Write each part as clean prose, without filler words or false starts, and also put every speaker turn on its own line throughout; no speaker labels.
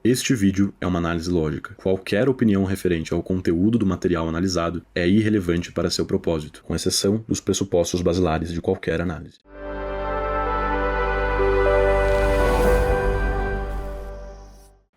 Este vídeo é uma análise lógica. Qualquer opinião referente ao conteúdo do material analisado é irrelevante para seu propósito, com exceção dos pressupostos basilares de qualquer análise.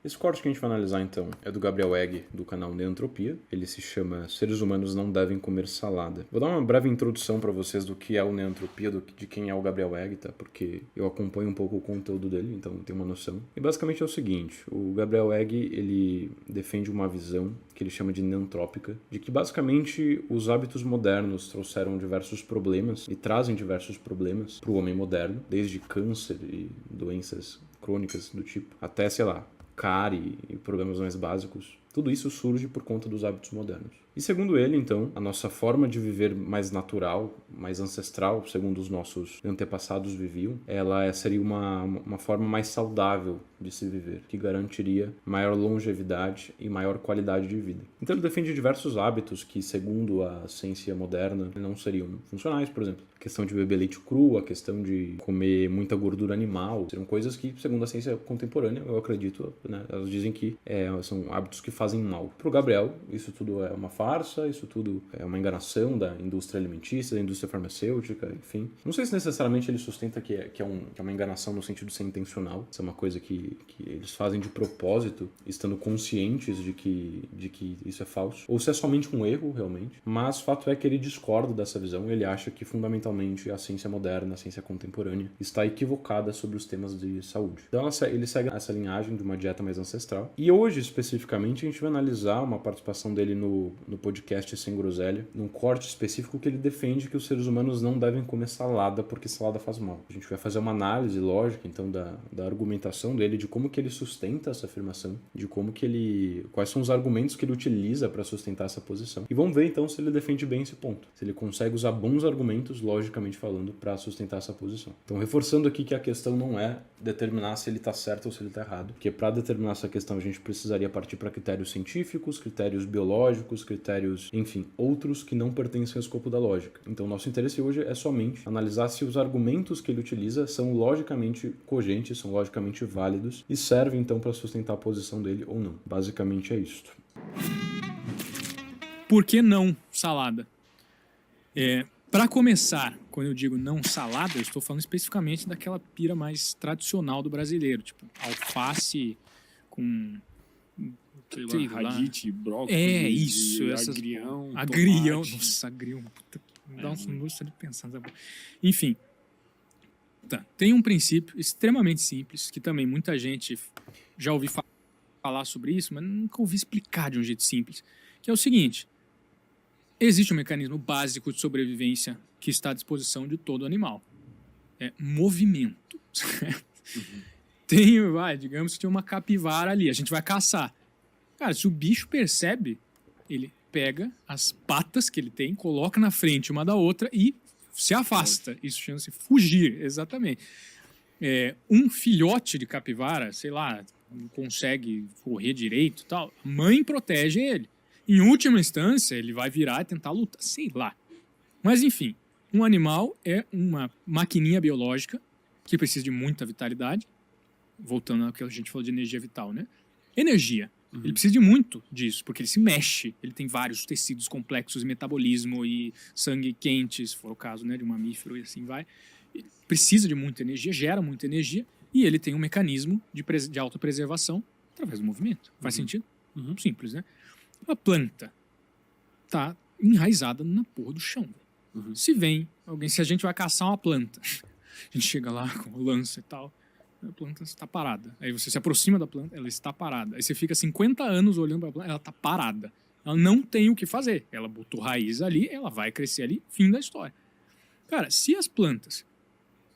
Esse corte que a gente vai analisar então é do Gabriel Egg, do canal Neantropia. Ele se chama Seres Humanos Não Devem Comer Salada. Vou dar uma breve introdução para vocês do que é o Neantropia, de quem é o Gabriel Egg, tá? Porque eu acompanho um pouco o conteúdo dele, então tenho uma noção. E basicamente é o seguinte, o Gabriel Egg, ele defende uma visão que ele chama de neantrópica, de que basicamente os hábitos modernos trouxeram diversos problemas e trazem diversos problemas para o homem moderno, desde câncer e doenças crônicas do tipo, até, sei lá, cárie e problemas mais básicos. Tudo isso surge por conta dos hábitos modernos. E segundo ele, então, a nossa forma de viver mais natural, mais ancestral, segundo os nossos antepassados viviam, ela seria uma forma mais saudável de se viver, que garantiria maior longevidade e maior qualidade de vida. Então ele defende diversos hábitos que, segundo a ciência moderna, não seriam funcionais, por exemplo, a questão de beber leite cru, a questão de comer muita gordura animal, seriam coisas que, segundo a ciência contemporânea, eu acredito, né, elas dizem que são hábitos que fazem mal. Para o Gabriel, isso tudo é uma farsa, isso tudo é uma enganação da indústria alimentícia, da indústria farmacêutica, enfim. Não sei se necessariamente ele sustenta que é uma enganação no sentido de ser intencional. Isso é uma coisa que eles fazem de propósito, estando conscientes de que isso é falso. Ou se é somente um erro, realmente. Mas o fato é que ele discorda dessa visão. Ele acha que, fundamentalmente, a ciência moderna, a ciência contemporânea, está equivocada sobre os temas de saúde. Então ele segue essa linhagem de uma dieta mais ancestral. E hoje, especificamente, a gente vai analisar uma participação dele no podcast Sem Groselha, num corte específico que ele defende que os seres humanos não devem comer salada porque salada faz mal. A gente vai fazer uma análise lógica, então, da argumentação dele, de como que ele sustenta essa afirmação, de quais são os argumentos que ele utiliza para sustentar essa posição. E vamos ver, então, se ele defende bem esse ponto, se ele consegue usar bons argumentos, logicamente falando, para sustentar essa posição. Então, reforçando aqui que a questão não é determinar se ele está certo ou se ele está errado, porque para determinar essa questão a gente precisaria partir para critérios científicos, critérios biológicos, critérios, enfim, outros que não pertencem ao escopo da lógica. Então, nosso interesse hoje é somente analisar se os argumentos que ele utiliza são logicamente cogentes, são logicamente válidos e servem, então, para sustentar a posição dele ou não. Basicamente é isto.
Por que não salada? Para começar, quando eu digo não salada, eu estou falando especificamente daquela pira mais tradicional do brasileiro, tipo alface com
radite, brócolis,
agrião, nossa, agrião, puta, dá um gosto de pensar. Enfim, tá. Tem um princípio extremamente simples, que também muita gente já ouviu falar sobre isso, mas nunca ouvi explicar de um jeito simples, que é o seguinte: existe um mecanismo básico de sobrevivência que está à disposição de todo animal. É movimento. Digamos que tem uma capivara ali, a gente vai caçar. Cara, se o bicho percebe, ele pega as patas que ele tem, coloca na frente uma da outra e se afasta. Isso chama-se fugir, exatamente. Um filhote de capivara, sei lá, não consegue correr direito e tal, a mãe protege ele. Em última instância, ele vai virar e tentar lutar, sei lá. Mas, enfim, um animal é uma maquininha biológica que precisa de muita vitalidade. Voltando ao que a gente falou de energia vital, né? Energia. Ele precisa de muito disso, porque ele se mexe. Ele tem vários tecidos complexos, metabolismo e sangue quente, se for o caso, né, de um mamífero e assim vai. Ele precisa de muita energia, gera muita energia, e ele tem um mecanismo de autopreservação através do movimento. Faz sentido? Simples, né? A planta tá enraizada na porra do chão. Se a gente vai caçar uma planta, a gente chega lá com lança e tal, a planta está parada. Aí você se aproxima da planta, ela está parada. Aí você fica 50 anos olhando para a planta, ela está parada. Ela não tem o que fazer. Ela botou raiz ali, ela vai crescer ali, fim da história. Cara, se as plantas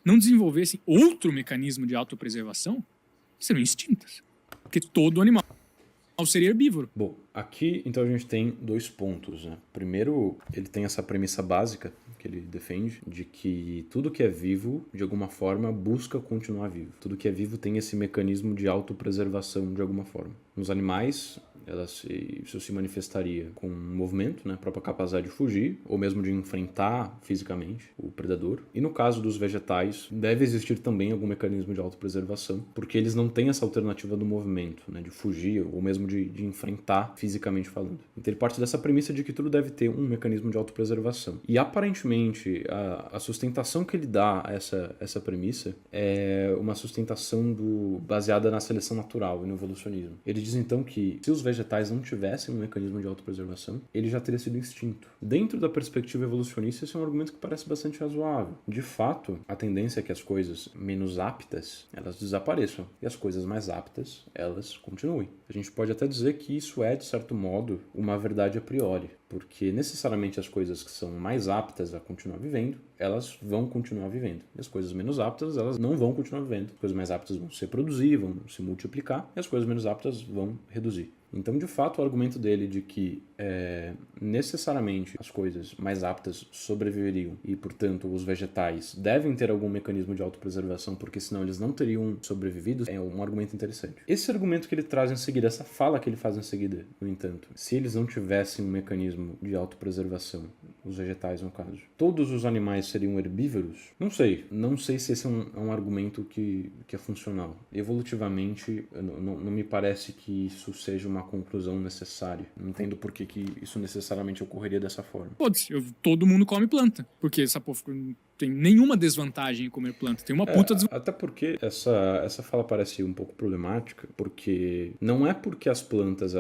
não desenvolvessem outro mecanismo de autopreservação, seriam extintas. Porque todo animal seria herbívoro.
Bom, aqui então a gente tem dois pontos, né? Primeiro, ele tem essa premissa básica que ele defende, de que tudo que é vivo, de alguma forma, busca continuar vivo. Tudo que é vivo tem esse mecanismo de autopreservação de alguma forma. Nos animais, Isso se manifestaria com um movimento, né, a própria capacidade de fugir, ou mesmo de enfrentar fisicamente o predador. E no caso dos vegetais, deve existir também algum mecanismo de autopreservação, porque eles não têm essa alternativa do movimento, né, de fugir, ou mesmo de enfrentar fisicamente falando. Então ele parte dessa premissa de que tudo deve ter um mecanismo de autopreservação. E aparentemente, a sustentação que ele dá a essa premissa é uma sustentação baseada na seleção natural e no evolucionismo. Ele diz então que se os vegetais não tivessem um mecanismo de autopreservação, ele já teria sido extinto. Dentro da perspectiva evolucionista, esse é um argumento que parece bastante razoável. De fato, a tendência é que as coisas menos aptas, elas desapareçam, e as coisas mais aptas, elas continuem. A gente pode até dizer que isso é, de certo modo, uma verdade a priori, porque necessariamente as coisas que são mais aptas a continuar vivendo, elas vão continuar vivendo. E as coisas menos aptas, elas não vão continuar vivendo. As coisas mais aptas vão se reproduzir, vão se multiplicar, e as coisas menos aptas vão reduzir. Então, de fato, o argumento dele de que necessariamente as coisas mais aptas sobreviveriam e, portanto, os vegetais devem ter algum mecanismo de autopreservação, porque senão eles não teriam sobrevivido, é um argumento interessante. Esse argumento que ele traz em seguida, essa fala que ele faz em seguida, no entanto, se eles não tivessem um mecanismo de autopreservação, os vegetais no caso, todos os animais seriam herbívoros? Não sei se esse é um argumento que é funcional. Evolutivamente, não me parece que isso seja uma conclusão necessária. Não entendo por que isso necessariamente ocorreria dessa forma.
Todo mundo come planta, porque essa porra não tem nenhuma desvantagem em comer planta, tem uma puta desvantagem.
Até porque essa fala parece um pouco problemática, porque não é porque as plantas,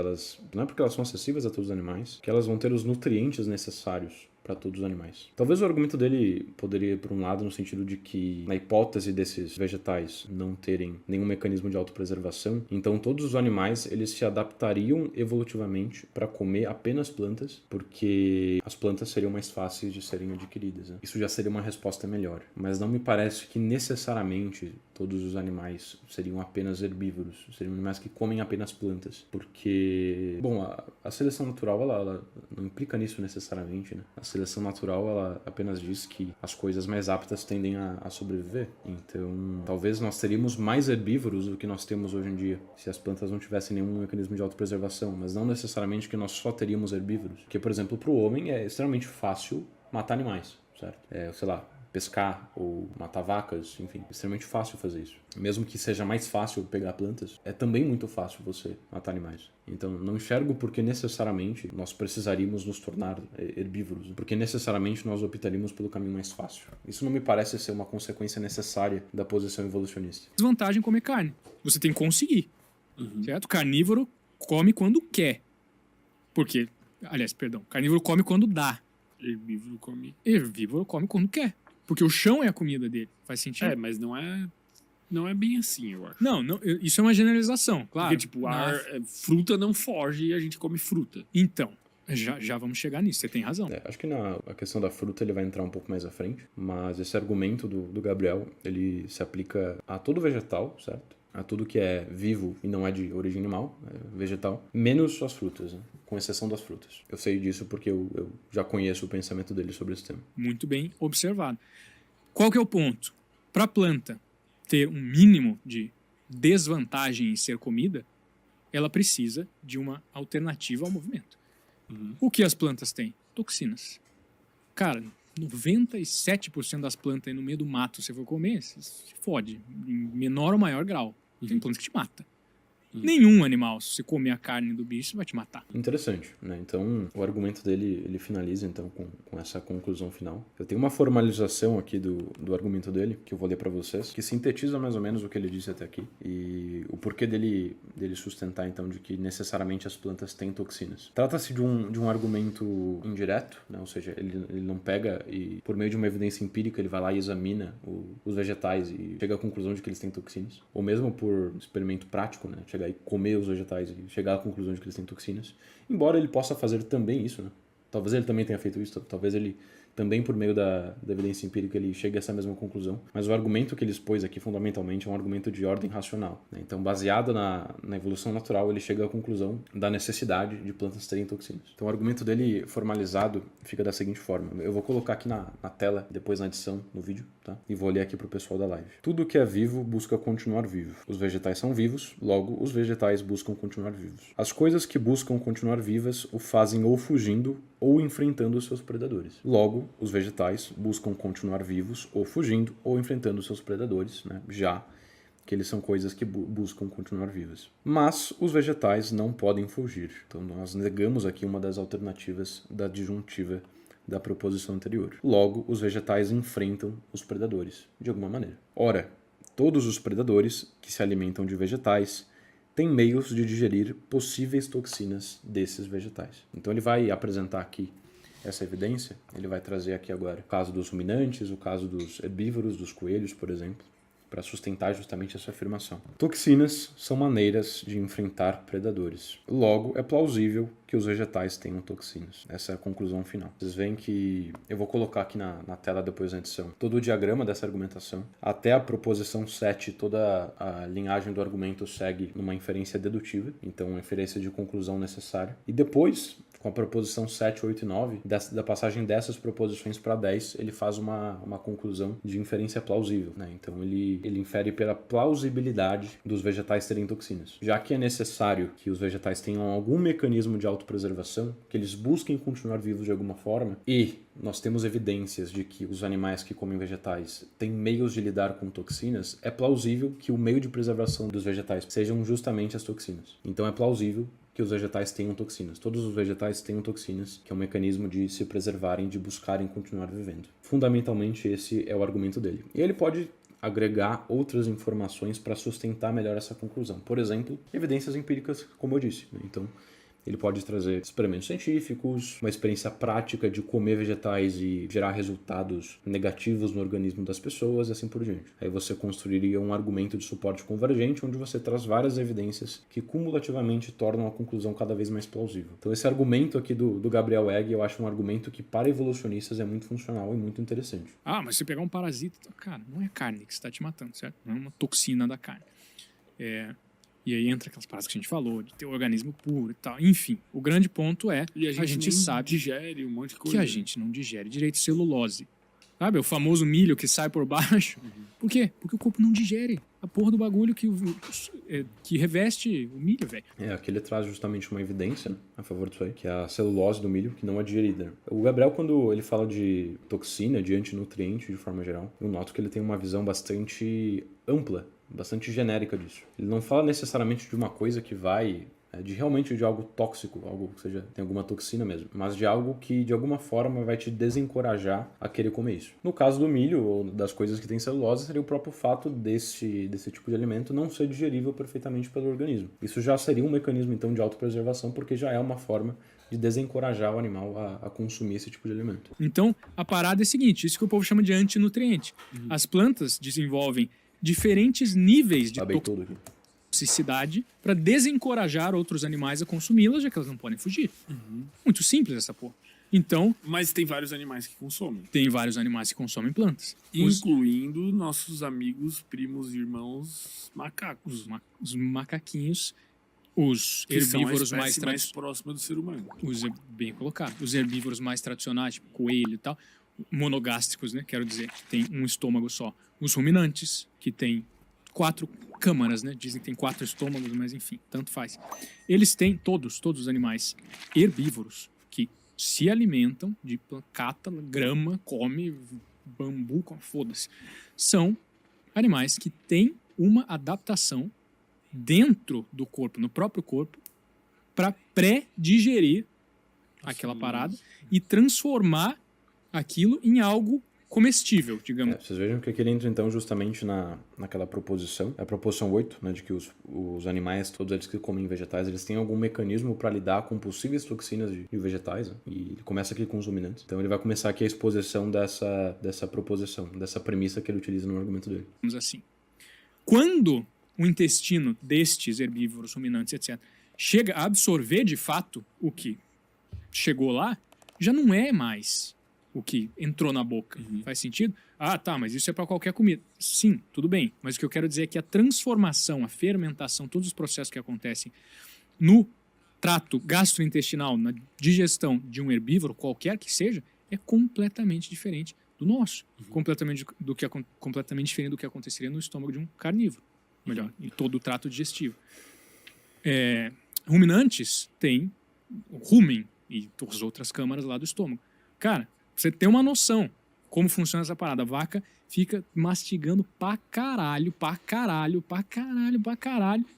não é porque elas são acessíveis a todos os animais, que elas vão ter os nutrientes necessários para todos os animais. Talvez o argumento dele poderia ir por um lado no sentido de que, na hipótese desses vegetais não terem nenhum mecanismo de autopreservação, então todos os animais eles se adaptariam evolutivamente para comer apenas plantas, porque as plantas seriam mais fáceis de serem adquiridas, né? Isso já seria uma resposta melhor. Mas não me parece que necessariamente todos os animais seriam apenas herbívoros, seriam animais que comem apenas plantas, porque, bom, a seleção natural ela não implica nisso necessariamente, né? A seleção natural ela apenas diz que as coisas mais aptas tendem a sobreviver. Então, talvez nós teríamos mais herbívoros do que nós temos hoje em dia, se as plantas não tivessem nenhum mecanismo de autopreservação, mas não necessariamente que nós só teríamos herbívoros. Porque, por exemplo, para o homem é extremamente fácil matar animais, certo? Sei lá, pescar ou matar vacas, enfim, é extremamente fácil fazer isso. Mesmo que seja mais fácil pegar plantas, é também muito fácil você matar animais. Então, não enxergo porque necessariamente nós precisaríamos nos tornar herbívoros, porque necessariamente nós optaríamos pelo caminho mais fácil. Isso não me parece ser uma consequência necessária da posição evolucionista.
Desvantagem comer carne. Você tem que conseguir, certo? Carnívoro come quando quer. Carnívoro come quando dá. Herbívoro come quando quer. Porque o chão é a comida dele. Faz sentido?
Mas não é bem assim, eu acho.
Não, isso é uma generalização, claro.
Porque, fruta não foge e a gente come fruta.
Então, já vamos chegar nisso, você tem razão.
Acho que a questão da fruta ele vai entrar um pouco mais à frente, mas esse argumento do Gabriel, ele se aplica a todo vegetal, certo? A tudo que é vivo e não é de origem animal, é vegetal, menos as frutas, né? Com exceção das frutas. Eu sei disso porque eu já conheço o pensamento dele sobre esse tema.
Muito bem observado. Qual que é o ponto? Para a planta ter um mínimo de desvantagem em ser comida, ela precisa de uma alternativa ao movimento. O que as plantas têm? Toxinas. Cara, 97% das plantas aí no meio do mato, se você for comer, se fode, em menor ou maior grau. Tem plantas que te matam. Nenhum animal, se você comer a carne do bicho, vai te matar.
Interessante, né? Então, o argumento dele, ele finaliza, então, com essa conclusão final. Eu tenho uma formalização aqui do argumento dele, que eu vou ler para vocês, que sintetiza mais ou menos o que ele disse até aqui, e o porquê dele sustentar, então, de que necessariamente as plantas têm toxinas. Trata-se de um argumento indireto, né? Ou seja, ele não pega e, por meio de uma evidência empírica, ele vai lá e examina os vegetais e chega à conclusão de que eles têm toxinas. Ou mesmo por experimento prático, né? Chegar e comer os vegetais e chegar à conclusão de que eles têm toxinas. Embora ele possa fazer também isso, né? Talvez ele também tenha feito isso, talvez ele também por meio da evidência empírica ele chega a essa mesma conclusão, mas o argumento que ele expôs aqui fundamentalmente é um argumento de ordem racional, né? Então, baseado na evolução natural, ele chega à conclusão da necessidade de plantas terem toxinas. Então, o argumento dele formalizado fica da seguinte forma. Eu vou colocar aqui na tela, depois na edição, no vídeo, tá? E vou ler aqui para o pessoal da live. Tudo que é vivo busca continuar vivo. Os vegetais são vivos, logo, os vegetais buscam continuar vivos. As coisas que buscam continuar vivas o fazem ou fugindo ou enfrentando os seus predadores. Logo, os vegetais buscam continuar vivos ou fugindo ou enfrentando os seus predadores, né? Já que eles são coisas que buscam continuar vivas. Mas os vegetais não podem fugir. Então nós negamos aqui uma das alternativas da disjuntiva da proposição anterior. Logo, os vegetais enfrentam os predadores, de alguma maneira. Ora, todos os predadores que se alimentam de vegetais têm meios de digerir possíveis toxinas desses vegetais. Então ele vai apresentar aqui essa evidência, ele vai trazer aqui agora o caso dos ruminantes, o caso dos herbívoros, dos coelhos, por exemplo, para sustentar justamente essa afirmação. Toxinas são maneiras de enfrentar predadores. Logo, é plausível que os vegetais tenham toxinas. Essa é a conclusão final. Vocês veem que eu vou colocar aqui na tela depois da edição todo o diagrama dessa argumentação. Até a proposição 7, toda a linhagem do argumento segue numa inferência dedutiva, então uma inferência de conclusão necessária. E depois, com a proposição 7, 8 e 9, da passagem dessas proposições para 10, ele faz uma conclusão de inferência plausível, né? Então ele infere pela plausibilidade dos vegetais terem toxinas. Já que é necessário que os vegetais tenham algum mecanismo de autopreservação, que eles busquem continuar vivos de alguma forma, e nós temos evidências de que os animais que comem vegetais têm meios de lidar com toxinas, é plausível que o meio de preservação dos vegetais sejam justamente as toxinas. Então é plausível que os vegetais tenham toxinas. Todos os vegetais tenham toxinas, que é um mecanismo de se preservarem, de buscarem continuar vivendo. Fundamentalmente, esse é o argumento dele. E ele pode agregar outras informações para sustentar melhor essa conclusão. Por exemplo, evidências empíricas, como eu disse, né? Então, ele pode trazer experimentos científicos, uma experiência prática de comer vegetais e gerar resultados negativos no organismo das pessoas e assim por diante. Aí você construiria um argumento de suporte convergente, onde você traz várias evidências que cumulativamente tornam a conclusão cada vez mais plausível. Então esse argumento aqui do Gabriel Egg, eu acho um argumento que para evolucionistas é muito funcional e muito interessante.
Ah, mas se pegar um parasita, cara, não é carne que está te matando, certo? Não é uma toxina da carne. E aí entra aquelas paradas que a gente falou, de ter o organismo puro e tal. Enfim, o grande ponto é
e a gente
sabe
digere um monte de coisa.
Que a gente não digere direito celulose. Sabe? O famoso milho que sai por baixo. Uhum. Por quê? Porque o corpo não digere a porra do bagulho que reveste o milho, velho.
Aqui ele traz justamente uma evidência, né, a favor disso aí, que é a celulose do milho, que não é digerida. O Gabriel, quando ele fala de toxina, de antinutriente de forma geral, eu noto que ele tem uma visão bastante ampla, bastante genérica disso. Ele não fala necessariamente de uma coisa que vai, realmente de algo tóxico, algo que seja, tem alguma toxina mesmo, mas de algo que de alguma forma vai te desencorajar a querer comer isso. No caso do milho, ou das coisas que têm celulose, seria o próprio fato desse tipo de alimento não ser digerível perfeitamente pelo organismo. Isso já seria um mecanismo então de autopreservação, porque já é uma forma de desencorajar o animal a consumir esse tipo de alimento.
Então, a parada é a seguinte, isso que o povo chama de antinutriente. As plantas desenvolvem diferentes níveis de toxicidade para desencorajar outros animais a consumi-las, já que elas não podem fugir. Muito simples essa porra. Então,
mas tem vários animais que consomem.
Tem vários animais que consomem plantas.
Incluindo nossos amigos, primos, irmãos, macacos.
Os macaquinhos, os herbívoros mais
próximos do ser humano.
Bem colocado. Os herbívoros mais tradicionais, tipo coelho e tal, monogástricos, né? Quero dizer, que tem um estômago só. Os ruminantes, que tem 4 câmaras, né? Dizem que tem 4 estômagos, mas enfim, tanto faz. Eles têm, todos os animais herbívoros, que se alimentam de cata, grama, come bambu, foda-se. São animais que têm uma adaptação dentro do corpo, no próprio corpo, para pré-digerir aquela parada e transformar aquilo em algo comestível, digamos.
Vocês vejam que aqui ele entra então justamente naquela proposição, a proposição 8, né, de que os animais, todos eles que comem vegetais, eles têm algum mecanismo para lidar com possíveis toxinas de vegetais, né? E ele começa aqui com os ruminantes. Então ele vai começar aqui a exposição dessa proposição, dessa premissa que ele utiliza no argumento dele.
Vamos assim. Quando o intestino destes herbívoros, ruminantes, etc., chega a absorver de fato o que chegou lá, já não é mais o que entrou na boca. Faz sentido? Ah, tá, mas isso é para qualquer comida. Sim, tudo bem. Mas o que eu quero dizer é que a transformação, a fermentação, todos os processos que acontecem no trato gastrointestinal, na digestão de um herbívoro, qualquer que seja, é completamente diferente do nosso. Completamente diferente do que aconteceria no estômago de um carnívoro. Melhor, em todo o trato digestivo. Ruminantes têm o rumen e as outras câmaras lá do estômago. Cara, você tem uma noção como funciona essa parada. A vaca fica mastigando pra caralho.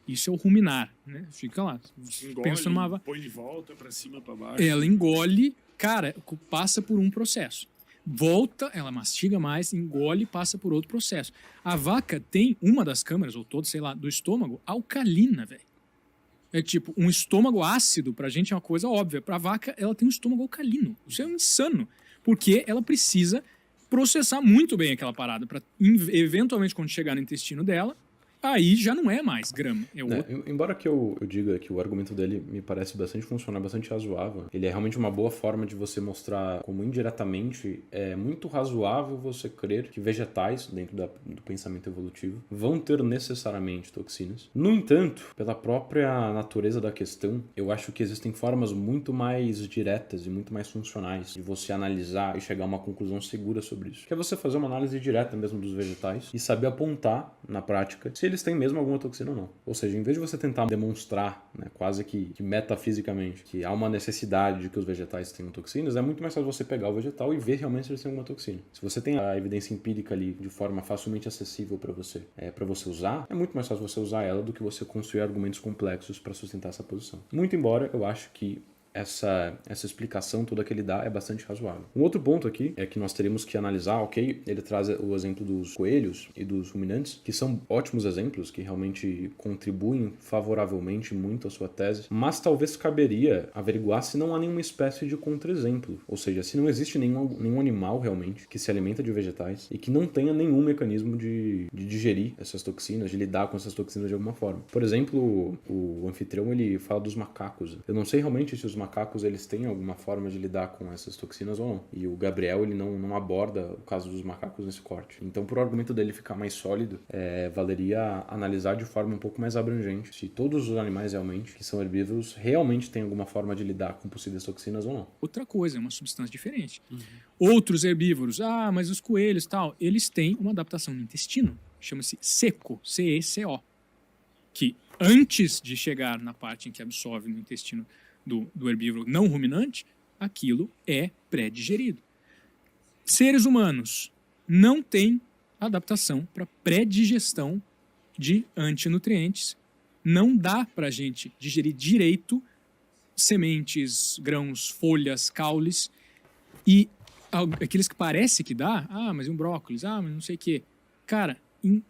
Isso é o ruminar, né? Fica lá.
Engole,
Pensa numa vaca.
põe de volta, pra cima, pra baixo.
Ela engole, cara, passa por um processo. Volta, ela mastiga mais, engole, passa por outro processo. A vaca tem uma das câmaras, ou todas, sei lá, do estômago, alcalina, velho. É tipo, um estômago ácido, pra gente é uma coisa óbvia. Pra vaca, ela tem um estômago alcalino. Isso é insano. Porque ela precisa processar muito bem aquela parada pra, eventualmente, quando chegar no intestino dela, aí já não é mais grama.
Embora que eu diga que o argumento dele me parece bastante funcionar, bastante razoável, ele é realmente uma boa forma de você mostrar como indiretamente é muito razoável você crer que vegetais, dentro do pensamento evolutivo, vão ter necessariamente toxinas. No entanto, pela própria natureza da questão, eu acho que existem formas muito mais diretas e muito mais funcionais de você analisar e chegar a uma conclusão segura sobre isso. Que é você fazer uma análise direta mesmo dos vegetais e saber apontar, na prática, se eles têm mesmo alguma toxina ou não. Ou seja, em vez de você tentar demonstrar, né, quase que metafisicamente, que há uma necessidade de que os vegetais tenham toxinas, é muito mais fácil você pegar o vegetal e ver realmente se eles têm alguma toxina. Se você tem a evidência empírica ali de forma facilmente acessível para você usar, é muito mais fácil você usar ela do que você construir argumentos complexos para sustentar essa posição. Muito embora eu acho que essa explicação toda que ele dá é bastante razoável. Um outro ponto aqui é que nós teríamos que analisar, ok, ele traz o exemplo dos coelhos e dos ruminantes, que são ótimos exemplos, que realmente contribuem favoravelmente muito à sua tese, mas talvez caberia averiguar se não há nenhuma espécie de contra-exemplo, ou seja, se não existe nenhum animal realmente que se alimenta de vegetais e que não tenha nenhum mecanismo de digerir essas toxinas, de lidar com essas toxinas de alguma forma. Por exemplo, o anfitrião ele fala dos macacos. Eu não sei realmente se os macacos eles têm alguma forma de lidar com essas toxinas ou não. E o Gabriel ele não aborda o caso dos macacos nesse corte. Então, por argumento dele ficar mais sólido, valeria analisar de forma um pouco mais abrangente se todos os animais realmente, que são herbívoros, realmente têm alguma forma de lidar com possíveis toxinas ou não.
Outra coisa, é uma substância diferente. Outros herbívoros, mas os coelhos e tal, eles têm uma adaptação no intestino. Chama-se seco, C-E-C-O. Que antes de chegar na parte em que absorve no intestino do herbívoro não ruminante, aquilo é pré-digerido. Seres humanos não têm adaptação para pré-digestão de antinutrientes. Não dá para a gente digerir direito sementes, grãos, folhas, caules. E aqueles que parece que dá, mas um brócolis, mas não sei o quê. Cara, de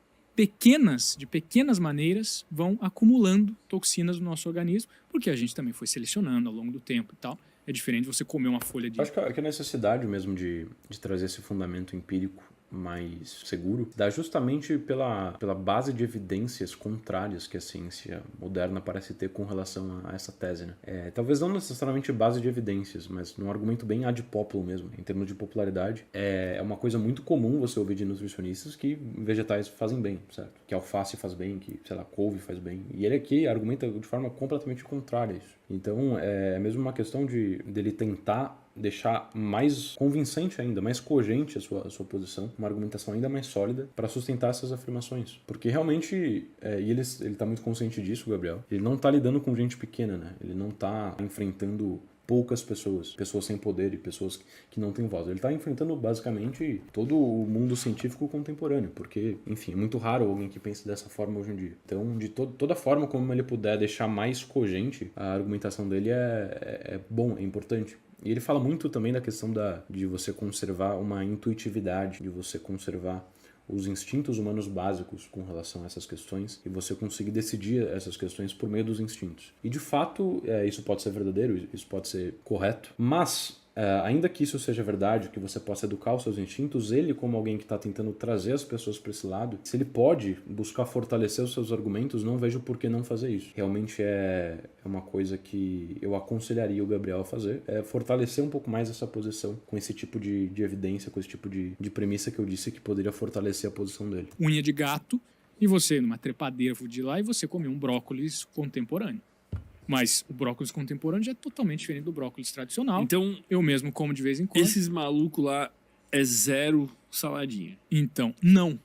pequenas maneiras, vão acumulando toxinas no nosso organismo, porque a gente também foi selecionando ao longo do tempo e tal. É diferente de você comer uma folha de...
Acho que a necessidade mesmo de trazer esse fundamento empírico mais seguro dá justamente pela base de evidências contrárias que a ciência moderna parece ter com relação a essa tese, né? Talvez não necessariamente base de evidências, mas num argumento bem ad populum mesmo, em termos de popularidade. É uma coisa muito comum você ouvir de nutricionistas que vegetais fazem bem, certo? Que alface faz bem, que, sei lá, couve faz bem. E ele aqui argumenta de forma completamente contrária a isso. Então, é mesmo uma questão dele tentar deixar mais convincente ainda, mais cogente a sua posição, uma argumentação ainda mais sólida para sustentar essas afirmações. Porque realmente, e ele está muito consciente disso, Gabriel, ele não está lidando com gente pequena, né? Ele não está enfrentando poucas pessoas sem poder e pessoas que não têm voz. Ele está enfrentando basicamente todo o mundo científico contemporâneo, porque, enfim, é muito raro alguém que pense dessa forma hoje em dia. Então, de toda forma como ele puder deixar mais cogente, a argumentação dele é bom, é importante. E ele fala muito também da questão de você conservar uma intuitividade, de você conservar os instintos humanos básicos com relação a essas questões e você conseguir decidir essas questões por meio dos instintos. E de fato, isso pode ser verdadeiro, isso pode ser correto, mas Ainda que isso seja verdade, que você possa educar os seus instintos, ele, como alguém que está tentando trazer as pessoas para esse lado, se ele pode buscar fortalecer os seus argumentos, não vejo por que não fazer isso. Realmente é uma coisa que eu aconselharia o Gabriel a fazer, é fortalecer um pouco mais essa posição com esse tipo de evidência, com esse tipo de premissa que eu disse que poderia fortalecer a posição dele.
Unha de gato, e você, numa trepadeira, de lá e você comeu um brócolis contemporâneo. Mas o brócolis contemporâneo já é totalmente diferente do brócolis tradicional.
Então,
Eu mesmo como de vez em quando.
esses malucos lá é zero saladinha.
Então, não.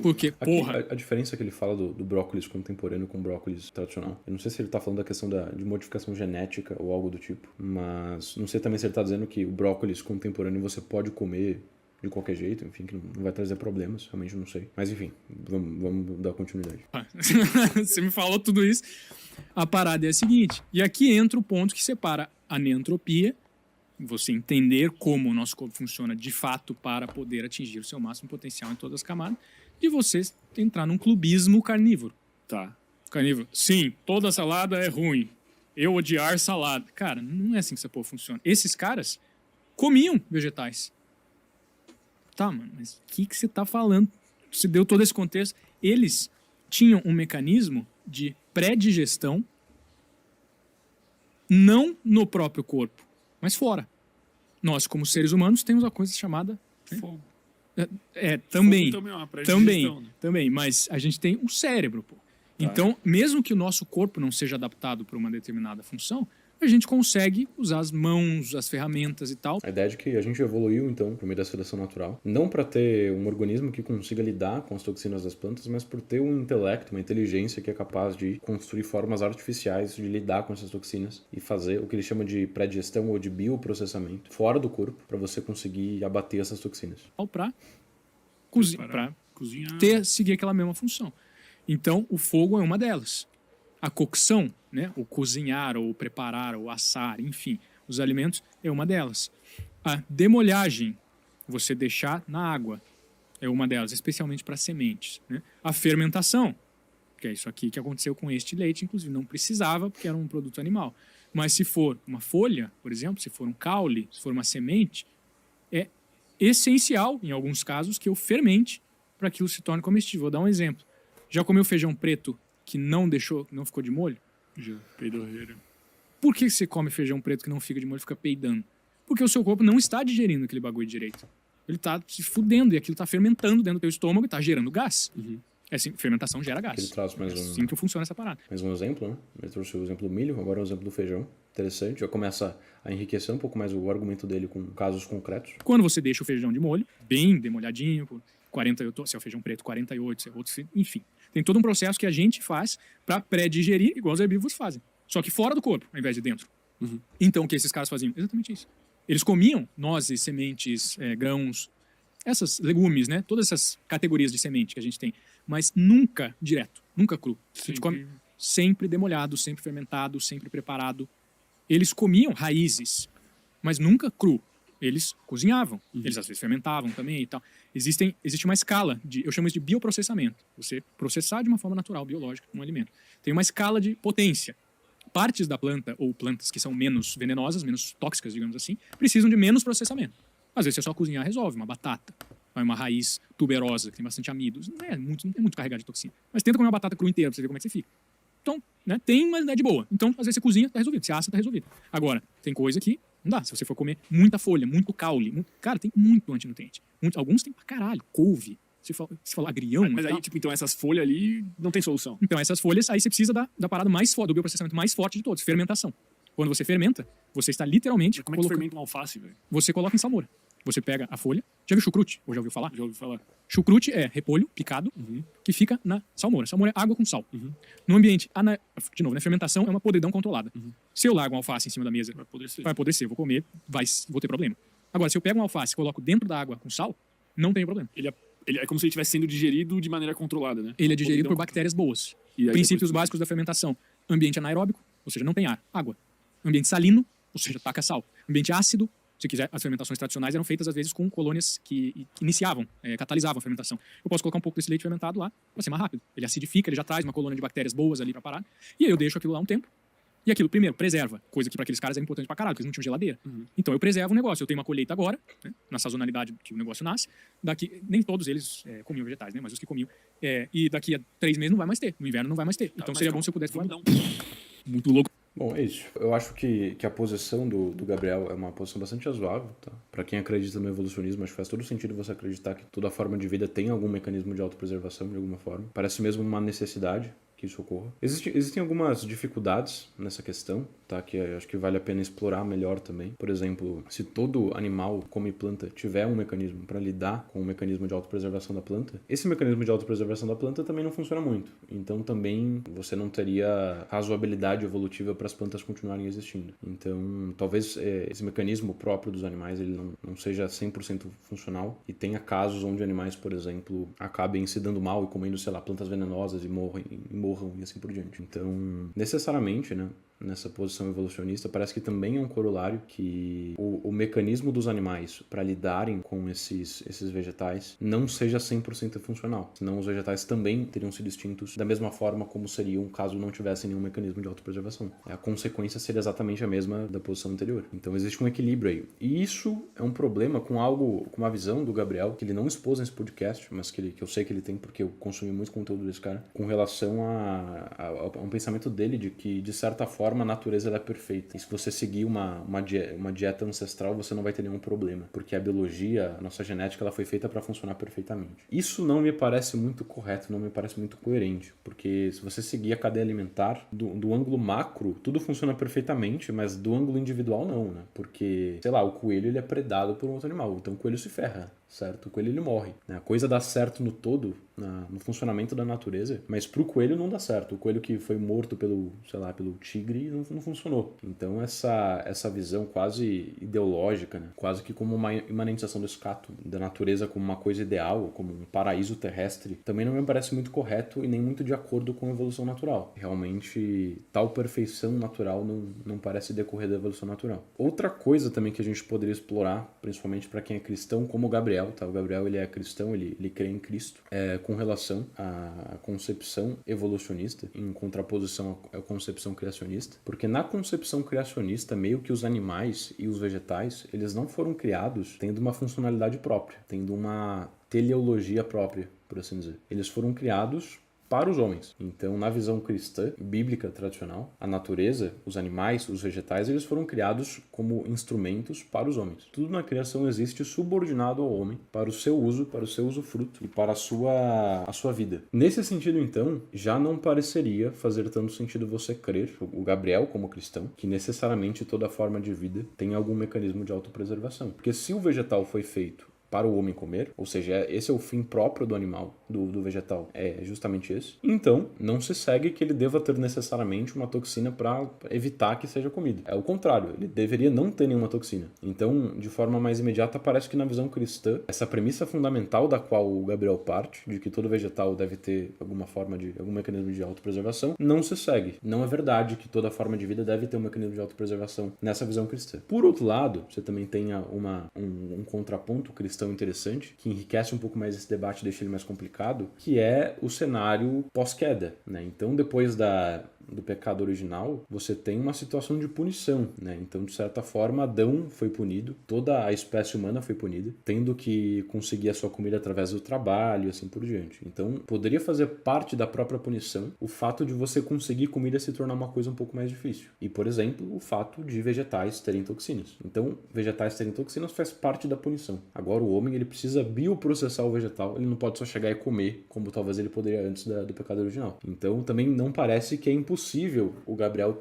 Porque,
Aqui,
porra...
a diferença que ele fala do brócolis contemporâneo com brócolis tradicional, eu não sei se ele tá falando da questão de modificação genética ou algo do tipo, mas não sei também se ele tá dizendo que o brócolis contemporâneo você pode comer de qualquer jeito, enfim, que não vai trazer problemas, realmente não sei. Mas enfim, vamos dar continuidade.
Você me falou tudo isso. A parada é a seguinte, e aqui entra o ponto que separa a neantropia, você entender como o nosso corpo funciona de fato para poder atingir o seu máximo potencial em todas as camadas, de você entrar num clubismo carnívoro.
Tá.
Carnívoro, sim, toda salada é ruim. Eu odiar salada. Cara, não é assim que essa porra funciona. Esses caras comiam vegetais. Tá, mano, mas o que você tá falando? Você deu todo esse contexto. Eles tinham um mecanismo de pré-digestão não no próprio corpo, mas fora. Nós, como seres humanos, temos uma coisa chamada...
Fogo.
Também.
Fogo também é uma pré-digestão, né?
Também, mas a gente tem um cérebro, pô. Então, mesmo que o nosso corpo não seja adaptado para uma determinada função, a gente consegue usar as mãos, as ferramentas e tal.
A ideia é de que a gente evoluiu, então, por meio da seleção natural, não para ter um organismo que consiga lidar com as toxinas das plantas, mas por ter um intelecto, uma inteligência que é capaz de construir formas artificiais de lidar com essas toxinas e fazer o que ele chama de pré-digestão ou de bioprocessamento fora do corpo para você conseguir abater essas toxinas.
Para
cozinhar.
seguir aquela mesma função. Então, o fogo é uma delas. A cocção, né, o cozinhar, ou preparar, ou assar, enfim, os alimentos é uma delas. A demolhagem, você deixar na água, é uma delas, especialmente para sementes. Né? A fermentação, que é isso aqui que aconteceu com este leite, inclusive não precisava, porque era um produto animal. Mas se for uma folha, por exemplo, se for um caule, se for uma semente, é essencial, em alguns casos, que eu fermente para que aquilo se torne comestível. Vou dar um exemplo. Já comeu feijão preto que não ficou de molho?
Já, peidorreira.
Por que você come feijão preto que não fica de molho e fica peidando? Porque o seu corpo não está digerindo aquele bagulho direito. Ele está se fudendo e aquilo está fermentando dentro do teu estômago e está gerando gás.
Uhum.
É assim, fermentação gera gás.
Ele traz mais
É assim que funciona essa parada.
mais um exemplo, né? Ele trouxe o exemplo do milho, agora o exemplo do feijão. Interessante, já começa a enriquecer um pouco mais o argumento dele com casos concretos.
Quando você deixa o feijão de molho, bem demolhadinho, por 48, se é o feijão preto, 48, se é outro, enfim. Tem todo um processo que a gente faz para pré-digerir, igual os herbívoros fazem. Só que fora do corpo, ao invés de dentro.
Uhum.
Então, o que esses caras faziam? Exatamente isso. Eles comiam nozes, sementes, grãos, essas legumes, né? Todas essas categorias de semente que a gente tem. Mas nunca direto, nunca cru. A gente come sempre demolhado, sempre fermentado, sempre preparado. Eles comiam raízes, mas nunca cru. Eles cozinhavam.
Uhum.
Eles às vezes fermentavam também e tal. Existe uma escala, eu chamo isso de bioprocessamento. Você processar de uma forma natural, biológica, um alimento. Tem uma escala de potência. Partes da planta, ou plantas que são menos venenosas, menos tóxicas, digamos assim, precisam de menos processamento. Às vezes, você só cozinhar resolve. Uma batata, uma raiz tuberosa, que tem bastante amidos. Não é muito carregado de toxina. Mas tenta comer uma batata crua inteira pra você ver como é que você fica. Então, né, tem, mas não é de boa. Então, às vezes, você cozinha, tá resolvido. Você assa, tá resolvido. Agora, tem coisa que não dá. Se você for comer muita folha, muito caule, cara, tem muito antinutriente. Alguns tem pra caralho. Couve. Você fala agrião.
Mas aí, tipo, então essas folhas ali não tem solução.
Então, essas folhas, aí você precisa da parada mais forte, do bioprocessamento mais forte de todos, fermentação. Quando você fermenta, você está literalmente...
Mas como é que fermenta um alface, velho?
Você coloca em salmoura. Você pega a folha. Já viu chucrute? Ou já ouviu falar?
Já ouvi falar.
Chucrute é repolho picado, que fica na salmoura. Salmoura é água com sal. No ambiente, de novo, fermentação é uma podridão controlada. Se eu largo um alface em cima da mesa, vai apodrecer, vou comer, vou ter problema. Agora, se eu pego um alface e coloco dentro da água com sal, não tem problema.
Ele é como se ele estivesse sendo digerido de maneira controlada, né?
Ele é digerido por bactérias boas. Princípios básicos da fermentação. Ambiente anaeróbico, ou seja, não tem ar, água. Ambiente salino, ou seja, taca sal. Ambiente ácido, se quiser, as fermentações tradicionais eram feitas às vezes com colônias que iniciavam, catalisavam a fermentação. Eu posso colocar um pouco desse leite fermentado lá para ser mais rápido. Ele acidifica, ele já traz uma colônia de bactérias boas ali para parar. E aí eu deixo aquilo lá um tempo. E aquilo, primeiro, preserva. Coisa que para aqueles caras era importante pra caralho, porque eles não tinham geladeira. Então eu preservo o negócio. Eu tenho uma colheita agora, né, na sazonalidade que o negócio nasce. Daqui, nem todos eles comiam vegetais, né? Mas os que comiam. E daqui a 3 meses não vai mais ter. No inverno não vai mais ter. Então seria bom se eu pudesse guardar. Muito louco.
Bom, é isso. Eu acho que a posição do Gabriel é uma posição bastante razoável, tá? Pra quem acredita no evolucionismo, acho que faz todo sentido você acreditar que toda forma de vida tem algum mecanismo de autopreservação, de alguma forma. Parece mesmo uma necessidade que isso ocorra. Existem algumas dificuldades nessa questão, tá? Que acho que vale a pena explorar melhor também. Por exemplo, se todo animal come planta tiver um mecanismo para lidar com o mecanismo de autopreservação da planta, esse mecanismo de autopreservação da planta também não funciona muito. Então também você não teria razoabilidade evolutiva para as plantas continuarem existindo. Então talvez esse mecanismo próprio dos animais ele não seja 100% funcional e tenha casos onde animais, por exemplo, acabem se dando mal e comendo, sei lá, plantas venenosas e morram e assim por diante. Então, necessariamente, né, nessa posição evolucionista, parece que também é um corolário que o mecanismo dos animais para lidarem com esses vegetais não seja 100% funcional. Senão os vegetais também teriam sido extintos da mesma forma como seriam caso não tivessem nenhum mecanismo de autopreservação. A consequência seria exatamente a mesma da posição anterior. Então existe um equilíbrio aí. E isso é um problema com uma visão do Gabriel, que ele não expôs nesse podcast, mas que eu sei que ele tem porque eu consumi muito conteúdo desse cara, com relação a um pensamento dele de que, de certa forma, a natureza ela é perfeita. E se você seguir uma dieta ancestral, você não vai ter nenhum problema. Porque a biologia, a nossa genética, ela foi feita para funcionar perfeitamente. Isso não me parece muito correto, não me parece muito coerente. Porque se você seguir a cadeia alimentar, do ângulo macro, tudo funciona perfeitamente, mas do ângulo individual não, né? Porque, sei lá, o coelho ele é predado por um outro animal, então o coelho se ferra, certo? O coelho ele morre. A coisa dá certo no todo, no funcionamento da natureza, mas pro coelho não dá certo. O coelho que foi morto pelo tigre não funcionou. Então essa visão quase ideológica, né? Quase que como uma imanentização do escato da natureza como uma coisa ideal, como um paraíso terrestre, também não me parece muito correto e nem muito de acordo com a evolução natural. Realmente, tal perfeição natural não parece decorrer da evolução natural. Outra coisa também que a gente poderia explorar, principalmente para quem é cristão, como o Gabriel, tá? O Gabriel ele é cristão, ele crê em Cristo, com relação à concepção evolucionista, em contraposição à concepção criacionista, porque na concepção criacionista, meio que os animais e os vegetais, eles não foram criados tendo uma funcionalidade própria, tendo uma teleologia própria, por assim dizer. Eles foram criados para os homens. Então, na visão cristã, bíblica, tradicional, a natureza, os animais, os vegetais, eles foram criados como instrumentos para os homens. Tudo na criação existe subordinado ao homem para o seu usufruto e para a sua vida. Nesse sentido, então, já não pareceria fazer tanto sentido você crer, o Gabriel como cristão, que necessariamente toda forma de vida tem algum mecanismo de autopreservação. Porque se o vegetal foi feito para o homem comer, ou seja, esse é o fim próprio do animal, do vegetal, é justamente esse. Então, não se segue que ele deva ter necessariamente uma toxina para evitar que seja comido. É o contrário, ele deveria não ter nenhuma toxina. Então, de forma mais imediata, parece que na visão cristã, essa premissa fundamental da qual o Gabriel parte, de que todo vegetal deve ter algum mecanismo de autopreservação, não se segue. Não é verdade que toda forma de vida deve ter um mecanismo de autopreservação nessa visão cristã. Por outro lado, você também tem um contraponto cristão interessante, que enriquece um pouco mais esse debate e deixa ele mais complicado, que é o cenário pós-queda, né? Então, depois do pecado original, você tem uma situação de punição, né? Então, de certa forma, Adão foi punido, toda a espécie humana foi punida, tendo que conseguir a sua comida através do trabalho e assim por diante. Então, poderia fazer parte da própria punição o fato de você conseguir comida se tornar uma coisa um pouco mais difícil. E, por exemplo, o fato de vegetais terem toxinas. Então, vegetais terem toxinas faz parte da punição. Agora, o homem, ele precisa bioprocessar o vegetal, ele não pode só chegar e comer, como talvez ele poderia antes do pecado original. Então, também não parece que é impossível o Gabriel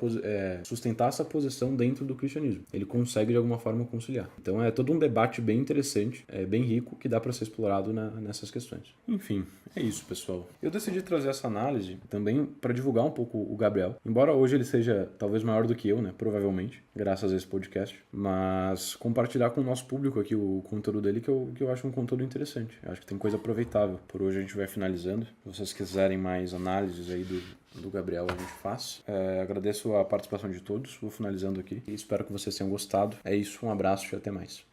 sustentar essa posição dentro do cristianismo. Ele consegue de alguma forma conciliar. Então é todo um debate bem interessante, bem rico, que dá para ser explorado nessas questões. Enfim, é isso, pessoal. Eu decidi trazer essa análise também para divulgar um pouco o Gabriel. Embora hoje ele seja talvez maior do que eu, né? Provavelmente, graças a esse podcast. Mas compartilhar com o nosso público aqui o conteúdo dele, que eu acho um conteúdo interessante. Eu acho que tem coisa aproveitável. Por hoje a gente vai finalizando. Se vocês quiserem mais análises aí do Gabriel, a gente faz. Agradeço a participação de todos. Vou finalizando aqui e espero que vocês tenham gostado. É isso, um abraço e até mais.